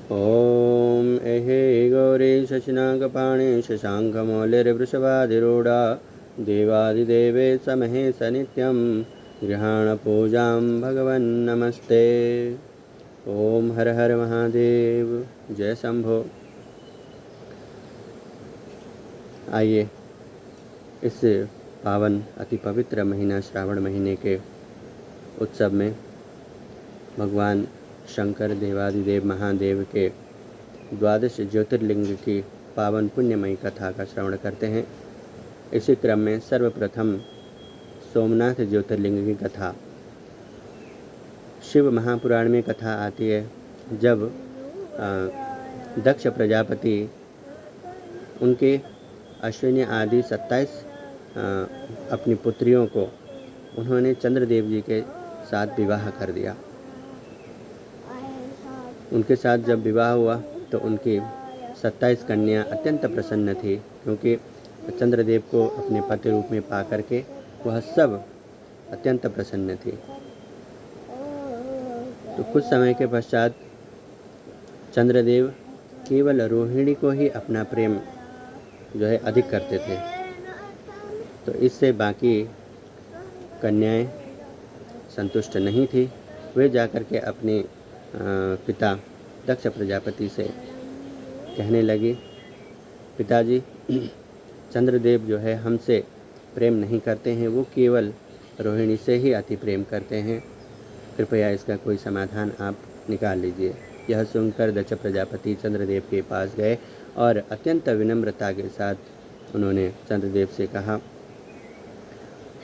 ॐ एहे गौरी शशिनागपाणे शशाङ्कमौलिर्वृषभाधिरूढा देवादिदेवे समहे सनित्यं गृहाणपूजां भगवन् नमस्ते। ओम हर हर महादेव, जय शंभो। आइए इस पावन अति पवित्र महीना श्रावण महीने के उत्सव में भगवान शंकर देवादिदेव महादेव के द्वादश ज्योतिर्लिंग की पावन पुण्यमयी कथा का श्रवण करते हैं। इसी क्रम में सर्वप्रथम सोमनाथ ज्योतिर्लिंग की कथा। शिव महापुराण में कथा आती है जब दक्ष प्रजापति उनके अश्विनी आदि 27 अपनी पुत्रियों को उन्होंने चंद्रदेव जी के साथ विवाह कर दिया। उनके साथ जब विवाह हुआ तो उनकी 27 कन्या अत्यंत प्रसन्न थी, क्योंकि चंद्रदेव को अपने पति रूप में पा करके वह सब अत्यंत प्रसन्न थी। तो कुछ समय के पश्चात चंद्रदेव केवल रोहिणी को ही अपना प्रेम जो है अधिक करते थे। तो इससे बाकी कन्याएं संतुष्ट नहीं थी। वे जाकर के अपने पिता दक्ष प्रजापति से कहने लगी, पिताजी, चंद्रदेव जो है हमसे प्रेम नहीं करते हैं, वो केवल रोहिणी से ही अति प्रेम करते हैं। कृपया इसका कोई समाधान आप निकाल लीजिए। यह सुनकर दक्ष प्रजापति चंद्रदेव के पास गए और अत्यंत विनम्रता के साथ उन्होंने चंद्रदेव से कहा,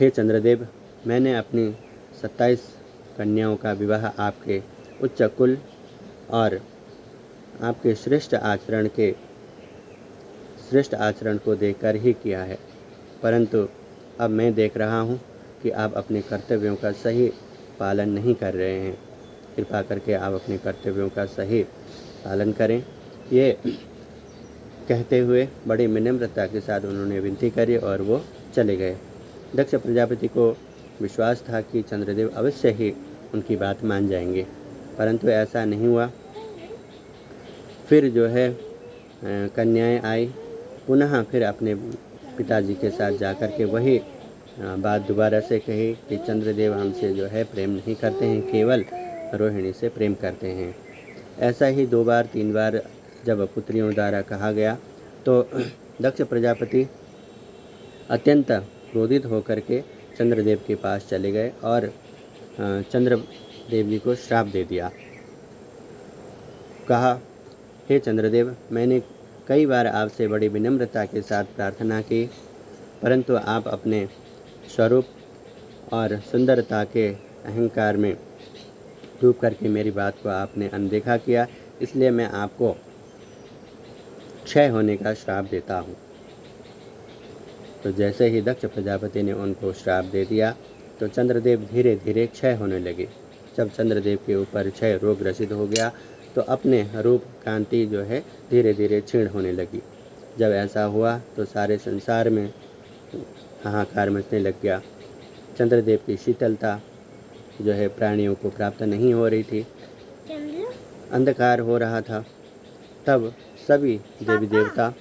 हे चंद्रदेव, मैंने अपनी 27 कन्याओं का विवाह आपके उच्च कुल और आपके श्रेष्ठ आचरण को देखकर ही किया है, परंतु अब मैं देख रहा हूँ कि आप अपने कर्तव्यों का सही पालन नहीं कर रहे हैं। कृपा करके आप अपने कर्तव्यों का सही पालन करें। ये कहते हुए बड़ी विनम्रता के साथ उन्होंने विनती करी और वो चले गए। दक्ष प्रजापति को विश्वास था कि चंद्रदेव अवश्य ही उनकी बात मान जाएंगे, परंतु ऐसा नहीं हुआ। फिर जो है कन्याएं आई, पुनः फिर अपने पिताजी के साथ जाकर के वही बात दोबारा से कही कि चंद्रदेव हमसे जो है प्रेम नहीं करते हैं, केवल रोहिणी से प्रेम करते हैं। ऐसा ही 2 बार 3 बार जब पुत्रियों द्वारा कहा गया तो दक्ष प्रजापति अत्यंत क्रोधित होकर के चंद्रदेव के पास चले गए और चंद्रदेव जी को श्राप दे दिया। कहा, हे चंद्रदेव, मैंने कई बार आपसे बड़ी विनम्रता के साथ प्रार्थना की, परंतु आप अपने स्वरूप और सुंदरता के अहंकार में डूब करके मेरी बात को आपने अनदेखा किया, इसलिए मैं आपको क्षय होने का श्राप देता हूँ। तो जैसे ही दक्ष प्रजापति ने उनको श्राप दे दिया तो चंद्रदेव धीरे धीरे क्षय होने लगे। जब चंद्रदेव के ऊपर क्षय रोग ग्रसित हो गया तो अपने रूप कांति जो है धीरे धीरे क्षीण होने लगी। जब ऐसा हुआ तो सारे संसार में हाहाकार मचने लग गया। चंद्रदेव की शीतलता जो है प्राणियों को प्राप्त नहीं हो रही थी, अंधकार हो रहा था। तब सभी देवी देवता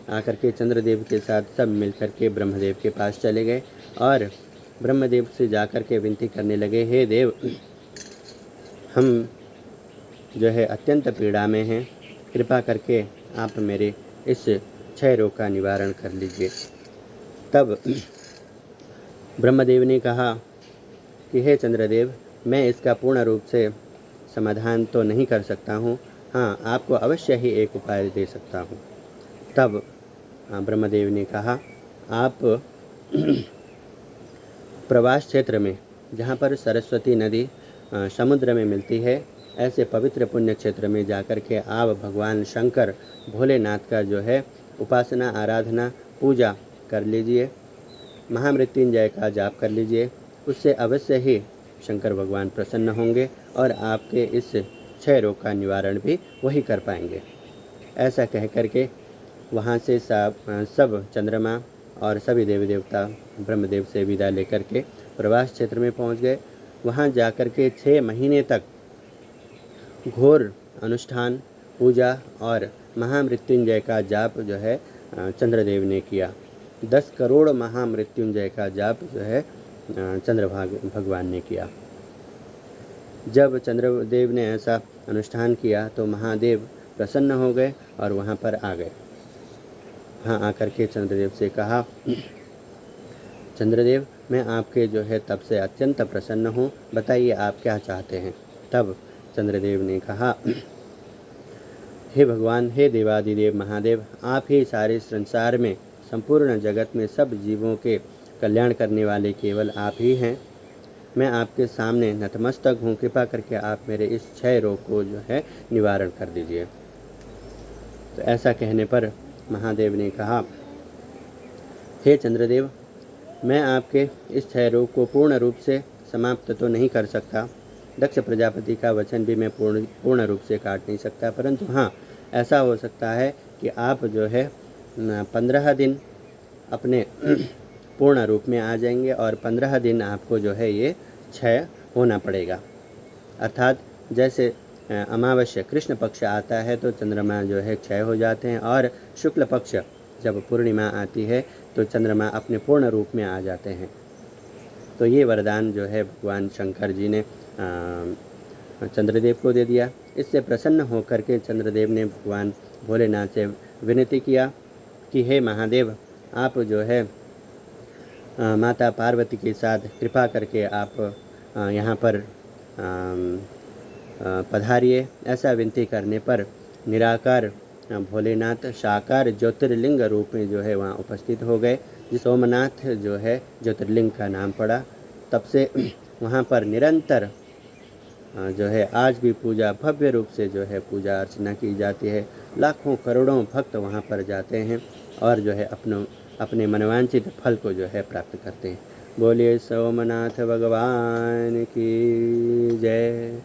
आकर के चंद्रदेव के साथ सब मिलकर के ब्रह्मदेव के पास चले गए और ब्रह्मदेव से जाकर के विनती करने लगे, हे देव, हम जो है अत्यंत पीड़ा में हैं, कृपा करके आप मेरे इस क्षय रोग का निवारण कर लीजिए। तब ब्रह्मदेव ने कहा कि हे चंद्रदेव, मैं इसका पूर्ण रूप से समाधान तो नहीं कर सकता हूँ, हाँ, आपको अवश्य ही एक उपाय दे सकता हूँ। तब ब्रह्मदेव ने कहा, आप प्रवास क्षेत्र में, जहाँ पर सरस्वती नदी समुद्र में मिलती है, ऐसे पवित्र पुण्य क्षेत्र में जाकर के आप भगवान शंकर भोलेनाथ का जो है उपासना, आराधना, पूजा कर लीजिए, महामृत्युंजय का जाप कर लीजिए। उससे अवश्य ही शंकर भगवान प्रसन्न होंगे और आपके इस क्षय रोग का निवारण भी वही कर पाएंगे। ऐसा कह करके वहाँ से सब चंद्रमा और सभी देवी देवता ब्रह्मदेव से विदा लेकर के प्रवास क्षेत्र में पहुँच गए। वहाँ जाकर के 6 महीने तक घोर अनुष्ठान, पूजा और महामृत्युंजय का जाप जो है चंद्रदेव ने किया। 10 करोड़ महामृत्युंजय का जाप जो है भगवान ने किया। जब चंद्रदेव ने ऐसा अनुष्ठान किया तो महादेव प्रसन्न हो गए और वहाँ पर आ गए। वहाँ आकर के चंद्रदेव से कहा, चंद्रदेव मैं आपके जो है तब से अत्यंत प्रसन्न हूँ, बताइए आप क्या चाहते हैं। तब चंद्रदेव ने कहा, हे भगवान, हे देवादिदेव महादेव, आप ही सारे संसार में, संपूर्ण जगत में सब जीवों के कल्याण करने वाले केवल आप ही हैं। मैं आपके सामने नतमस्तक हूँ, कृपा करके आप मेरे इस क्षय रोग को जो है निवारण कर दीजिए। तो ऐसा कहने पर महादेव ने कहा, हे चंद्रदेव, मैं आपके इस क्षय रोग को पूर्ण रूप से समाप्त तो नहीं कर सकता, दक्ष प्रजापति का वचन भी मैं पूर्ण रूप से काट नहीं सकता, परंतु हाँ, ऐसा हो सकता है कि आप जो है 15 दिन अपने पूर्ण रूप में आ जाएंगे और 15 दिन आपको जो है ये क्षय होना पड़ेगा। अर्थात जैसे अमावस्या कृष्ण पक्ष आता है तो चंद्रमा जो है क्षय हो जाते हैं, और शुक्ल पक्ष जब पूर्णिमा आती है तो चंद्रमा अपने पूर्ण रूप में आ जाते हैं। तो ये वरदान जो है भगवान शंकर जी ने चंद्रदेव को दे दिया। इससे प्रसन्न होकर के चंद्रदेव ने भगवान भोलेनाथ से विनती किया कि हे महादेव, आप जो है माता पार्वती के साथ कृपा करके आप यहाँ पर पधारिए। ऐसा विनती करने पर निराकार भोलेनाथ साकार ज्योतिर्लिंग रूप में जो है वहाँ उपस्थित हो गए, जिस सोमनाथ जो है ज्योतिर्लिंग का नाम पड़ा। तब से वहाँ पर निरंतर जो है आज भी पूजा भव्य रूप से जो है पूजा अर्चना की जाती है। लाखों करोड़ों भक्त वहाँ पर जाते हैं और जो है अपने मनवांछित फल को जो है प्राप्त करते हैं। बोलिए सोमनाथ भगवान की जय।